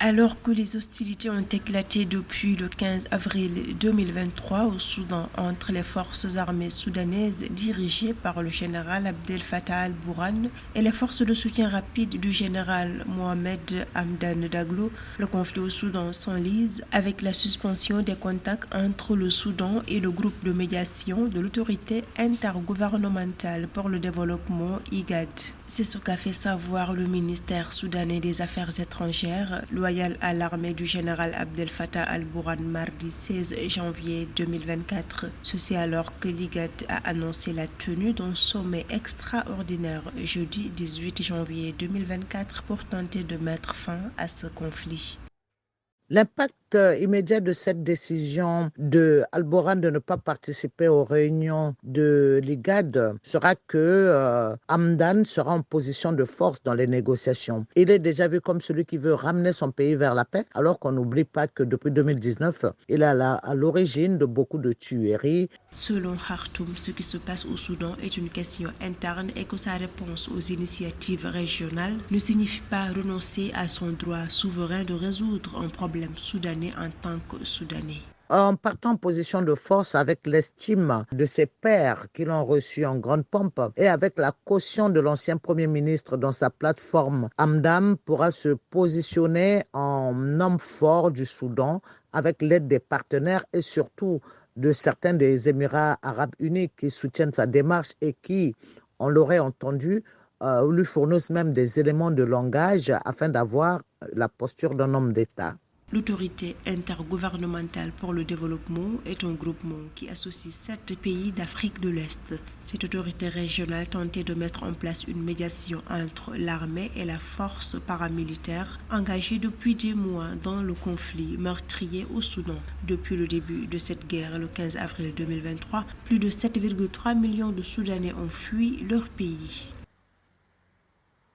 Alors que les hostilités ont éclaté depuis le 15 avril 2023 au Soudan entre les forces armées soudanaises dirigées par le général Abdel Fattah al-Burhan et les forces de soutien rapide du général Mohamed Hamdan Daglo, le conflit au Soudan s'enlise avec la suspension des contacts entre le Soudan et le groupe de médiation de l'autorité intergouvernementale pour le développement IGAD. C'est ce qu'a fait savoir le ministère soudanais des Affaires étrangères, loyal à l'armée du général Abdel Fattah al-Burhan mardi 16 janvier 2024. Ceci alors que l'IGAD a annoncé la tenue d'un sommet extraordinaire jeudi 18 janvier 2024 pour tenter de mettre fin à ce conflit. L'impact immédiat de cette décision de Al-Burhan de ne pas participer aux réunions de l'IGAD sera que Hamdan sera en position de force dans les négociations. Il est déjà vu comme celui qui veut ramener son pays vers la paix, alors qu'on n'oublie pas que depuis 2019, il est à l'origine de beaucoup de tueries. Selon Khartoum, ce qui se passe au Soudan est une question interne et que sa réponse aux initiatives régionales ne signifie pas renoncer à son droit souverain de résoudre un problème soudanais en tant que Soudanais. En partant en position de force avec l'estime de ses pairs qui l'ont reçu en grande pompe et avec la caution de l'ancien Premier ministre dans sa plateforme, Hamdan pourra se positionner en homme fort du Soudan avec l'aide des partenaires et surtout de certains des Émirats arabes unis qui soutiennent sa démarche et qui, on l'aurait entendu, lui fournissent même des éléments de langage afin d'avoir la posture d'un homme d'État. L'autorité intergouvernementale pour le développement est un groupement qui associe 7 pays d'Afrique de l'Est. Cette autorité régionale tentait de mettre en place une médiation entre l'armée et la force paramilitaire engagée depuis des mois dans le conflit meurtrier au Soudan. Depuis le début de cette guerre, le 15 avril 2023, plus de 7,3 millions de Soudanais ont fui leur pays.